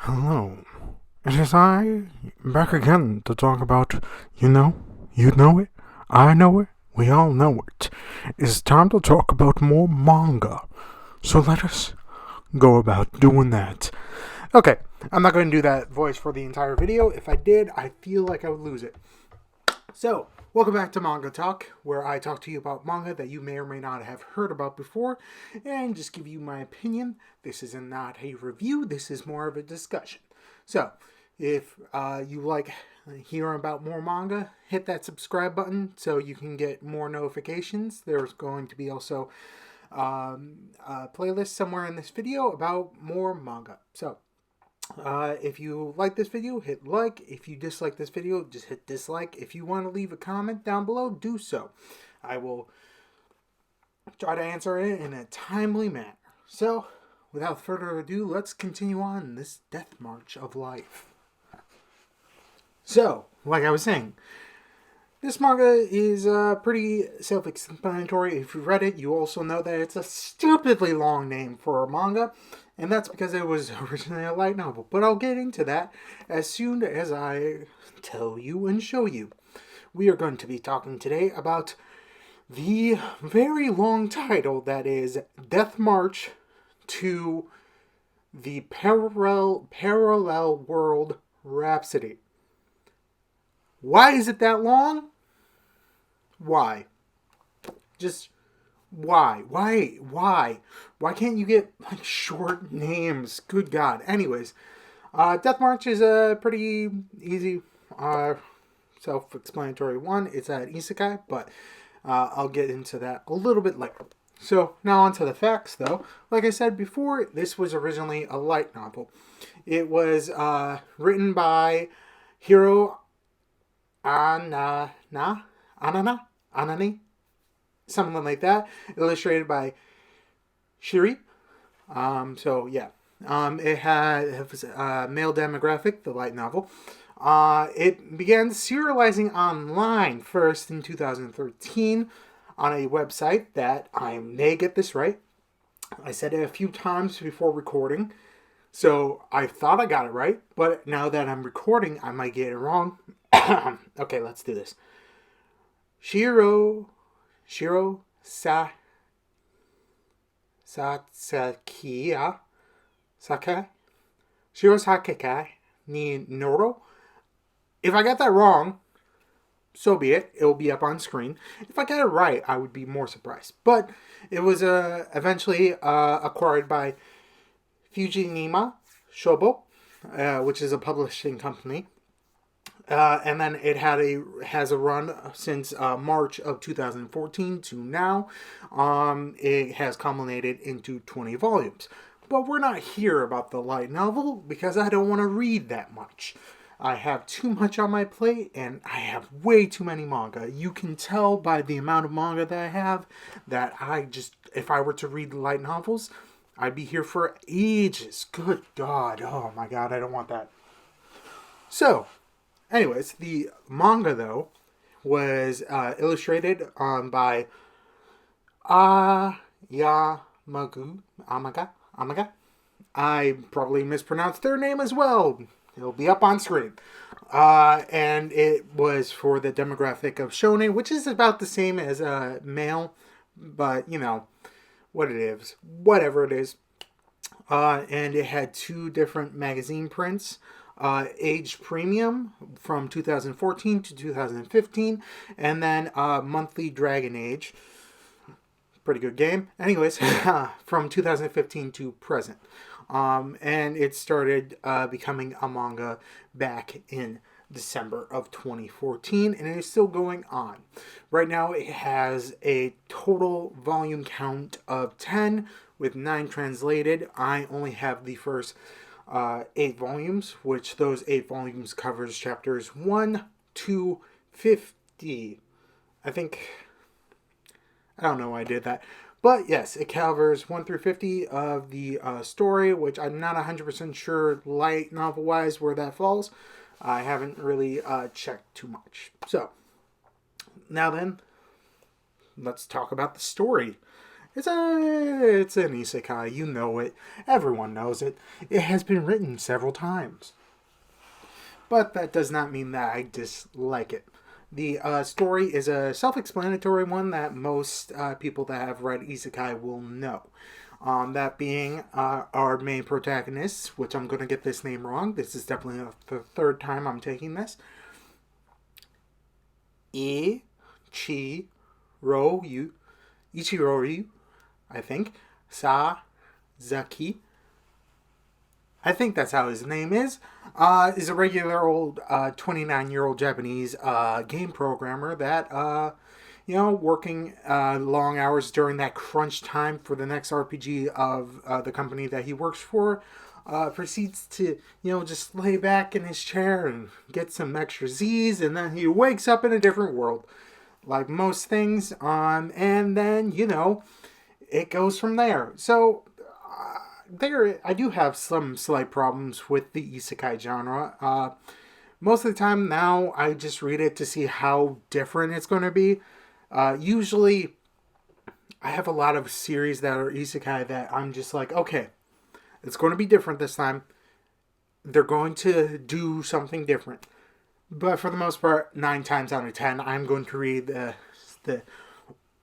Hello. It is I, back again to talk about, you know it, I know it, we all know it. It's time to talk about more manga. So let us go about doing that. Okay, I'm not going to do that voice for the entire video. If I did, I feel like I would lose it. So, welcome back to Manga Talk, where I talk to you about manga that you may or may not have heard about before, and just give you my opinion. This is not a review, this is more of a discussion. So, if you like hearing about more manga, hit that subscribe button so you can get more notifications. There's going to be also a playlist somewhere in this video about more manga. So, if you like this video, hit like. If you dislike this video, just hit dislike. If you want to leave a comment down below, do so. I will try to answer it in a timely manner. So, without further ado, let's continue on this death march of life. So, like I was saying, this manga is pretty self-explanatory. If you read it, you also know that it's a stupidly long name for a manga, and that's because it was originally a light novel. But I'll get into that as soon as I tell you and show you. We are going to be talking today about the very long title that is Death March to the Parallel World Rhapsody. Why is it that long? Why? Just why? Why can't you get like short names? Good God. Anyways, Death March is a pretty easy, self-explanatory one. It's an isekai, but I'll get into that a little bit later. So now on to the facts, though. Like I said before, this was originally a light novel. It was written by Hiro Anani, something like that. Illustrated by Shiri. It had a male demographic, the light novel. It began serializing online first in 2013 on a website that I may get this right. I said it a few times before recording, so I thought I got it right, but now that I'm recording, I might get it wrong. Okay, let's do this. Shiro Sasakiya Sakai Shiro Sakekai ni Noro. If I got that wrong, so be it. It will be up on screen. If I got it right, I would be more surprised. But it was eventually acquired by Fujinima Shobo, which is a publishing company. And then it has a run since March of 2014 to now. It has culminated into 20 volumes. But we're not here about the light novel because I don't want to read that much. I have too much on my plate and I have way too many manga. You can tell by the amount of manga that I have that if I were to read light novels, I'd be here for ages. Good God. Oh my God, I don't want that. So, anyways, the manga, though, was illustrated by Amaga. I probably mispronounced their name as well. It'll be up on screen. And it was for the demographic of shonen, which is about the same as male, but, you know, what it is. Whatever it is. And it had two different magazine prints. Age Premium from 2014 to 2015, and then Monthly Dragon Age. Pretty good game. Anyways, from 2015 to present. And it started becoming a manga back in December of 2014, and it is still going on. Right now, it has a total volume count of 10, with 9 translated. I only have the first 8 volumes, which those 8 volumes covers chapters 1 to 50. I don't know why I did that. But yes, it covers 1 through 50 of the story, which I'm not 100% sure light novel-wise where that falls. I haven't really checked too much. So, now then, let's talk about the story. It's an isekai. You know it. Everyone knows it. It has been written several times. But that does not mean that I dislike it. The story is a self-explanatory one that most people that have read isekai will know. That being our main protagonist, which I'm going to get this name wrong. This is definitely the third time I'm taking this. Ichiroyu, Ichiroyu, I think. Sazaki, I think that's how his name is a regular old 29-year-old Japanese game programmer that, working long hours during that crunch time for the next RPG of the company that he works for, proceeds to, just lay back in his chair and get some extra Z's, and then he wakes up in a different world, like most things, and then, it goes from there. So, I do have some slight problems with the isekai genre. Most of the time now, I just read it to see how different it's going to be. Usually, I have a lot of series that are isekai that I'm just like, okay, it's going to be different this time. They're going to do something different. But for the most part, 9 times out of 10, I'm going to read the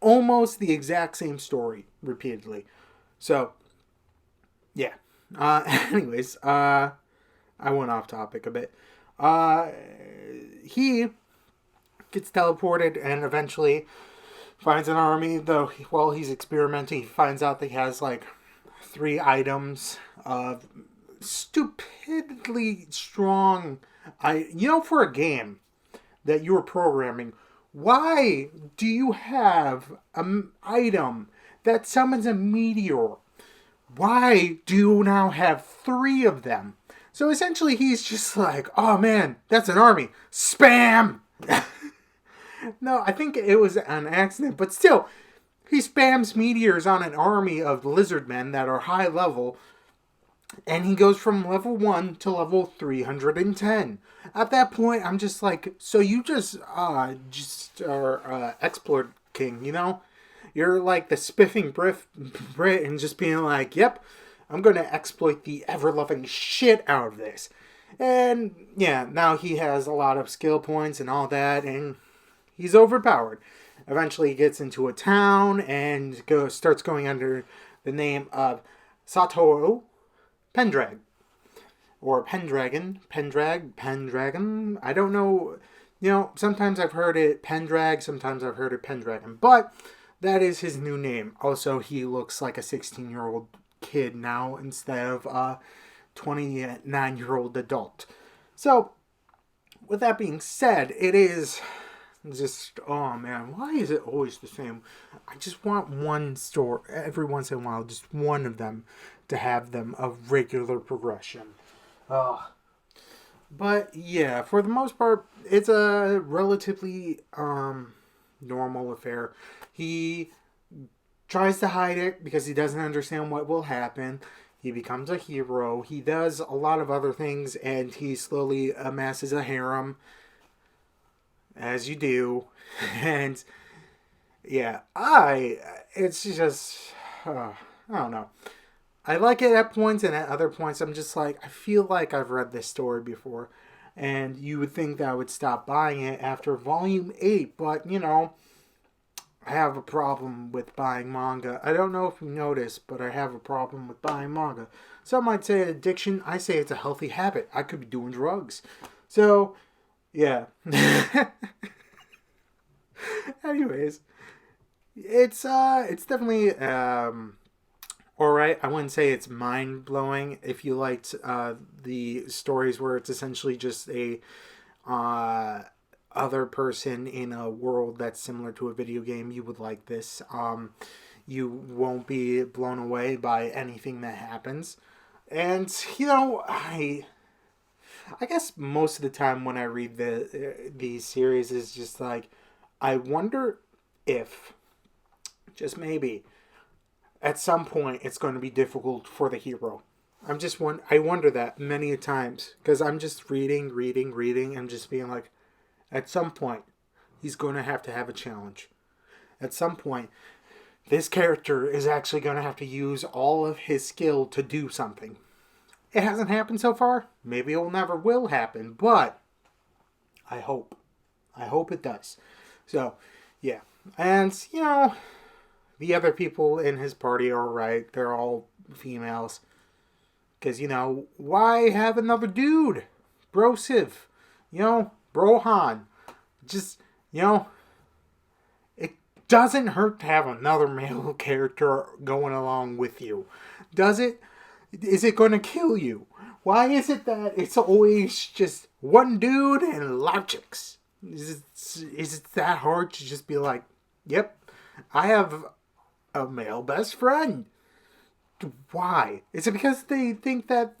almost the exact same story repeatedly. So, yeah. Anyways, I went off topic a bit. He gets teleported and eventually finds an army, though while he's experimenting, he finds out that he has like 3 items of stupidly strong. For a game that you were programming, why do you have an item that summons a meteor? Why do you now have 3 of them? So essentially he's just like, oh man, that's an army. Spam! No, I think it was an accident, but still, he spams meteors on an army of lizard men that are high level, and he goes from level 1 to level 310. At that point, I'm just like, so you just are exploit king, You're like the spiffing Brit and just being like, yep, I'm going to exploit the ever-loving shit out of this. And yeah, now he has a lot of skill points and all that, and he's overpowered. Eventually he gets into a town and starts going under the name of Satoru Pendrag. Or Pendragon. Pendragon. I don't know. Sometimes I've heard it Pendrag, sometimes I've heard it Pendragon. But that is his new name. Also, he looks like a 16-year-old kid now instead of a 29-year-old adult. So, with that being said, it is just, oh man, why is it always the same? I just want one story, every once in a while, just one of them to have them of regular progression. But yeah, for the most part, it's a relatively normal affair. He tries to hide it because he doesn't understand what will happen. He becomes a hero. He does a lot of other things, and he slowly amasses a harem, as you do. And yeah, it's just, I don't know. I like it at points, and at other points, I'm just like, I feel like I've read this story before. And you would think that I would stop buying it after volume 8, but, I have a problem with buying manga. I don't know if you noticed, but I have a problem with buying manga. Some might say addiction. I say it's a healthy habit. I could be doing drugs. So, yeah. Anyways, it's definitely alright. I wouldn't say it's mind blowing. If you liked the stories where it's essentially just a other person in a world that's similar to a video game, you would like this. You won't be blown away by anything that happens. And I guess most of the time when I read these series is just like, I wonder if, just maybe, at some point it's going to be difficult for the hero. I wonder that many a times because I'm just reading, and just being like, at some point he's going to have a challenge. At some point this character is actually going to have to use all of his skill to do something. It hasn't happened so far. Maybe it never will happen, but I hope. I hope it does. So, yeah. And, the other people in his party are right. They're all females. Because, why have another dude? Brosiv. Brohan. Just, it doesn't hurt to have another male character going along with you. Does it? Is it going to kill you? Why is it that it's always just one dude and a lot of chicks? Is it that hard to just be like, yep, I have a male best friend? Why? Is it because they think that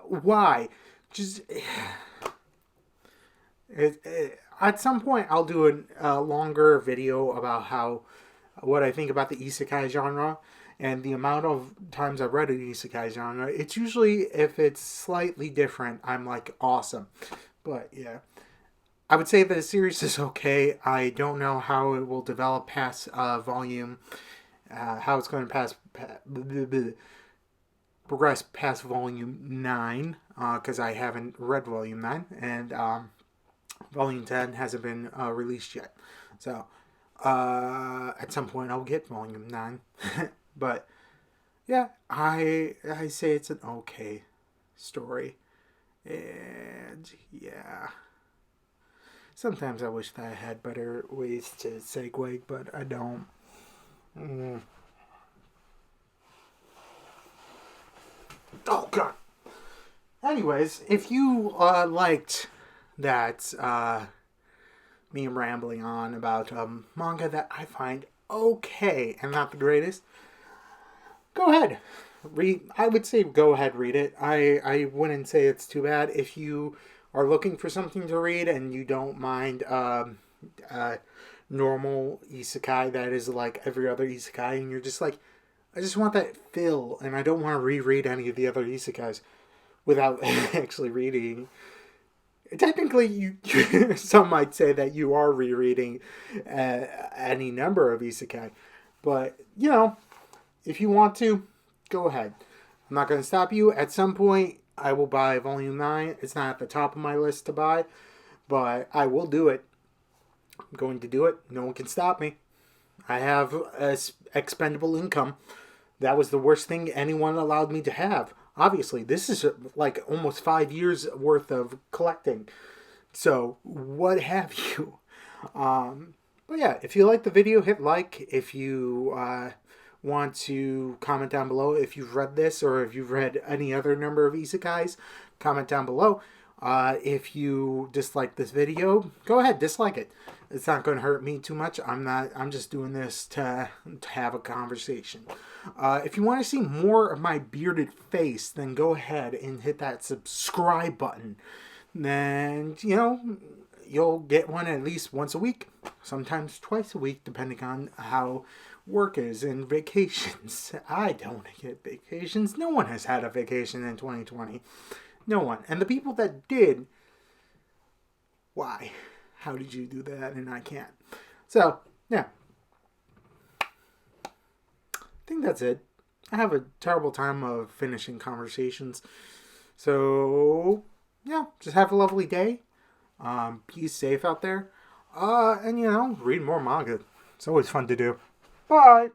why? Just... at some point, I'll do a longer video about what I think about the isekai genre. And the amount of times I've read an isekai genre, it's usually, if it's slightly different, I'm like, awesome. But, yeah. I would say the series is okay. I don't know how it will develop past volume, how it's going to progress past volume 9, because I haven't read volume 9, and volume 10 hasn't been released yet. So, at some point I'll get volume 9. But, yeah, I say it's an okay story. And, yeah. Sometimes I wish that I had better ways to segue, but I don't. Oh, God. Anyways, if you liked that me rambling on about manga that I find okay and not the greatest, go ahead. I would say go ahead, read it. I wouldn't say it's too bad. If you are looking for something to read and you don't mind normal isekai that is like every other isekai, and you're just like, I just want that fill, and I don't want to reread any of the other isekais without actually reading. Technically, some might say that you are rereading any number of isekai, but if you want to, go ahead. I'm not going to stop you. At some point, I will buy volume 9. It's not at the top of my list to buy, but I will do it. I'm going to do it. No one can stop me. I have expendable income. That was the worst thing anyone allowed me to have. Obviously, this is like almost 5 years worth of collecting. So, what have you? But yeah, if you like the video, hit like. If you want to comment down below if you've read this or if you've read any other number of isekais, comment down below. If you dislike this video, go ahead, dislike it. It's not going to hurt me too much. I'm just doing this to have a conversation. If you want to see more of my bearded face, then go ahead and hit that subscribe button. Then, you'll get one at least once a week, sometimes twice a week, depending on how work is and vacations. I don't get vacations. No one has had a vacation in 2020. No one. And the people that did, why? How did you do that and I can't? So, yeah. I think that's it. I have a terrible time of finishing conversations. So, yeah, just have a lovely day. Be safe out there. And, read more manga. It's always fun to do. Bye!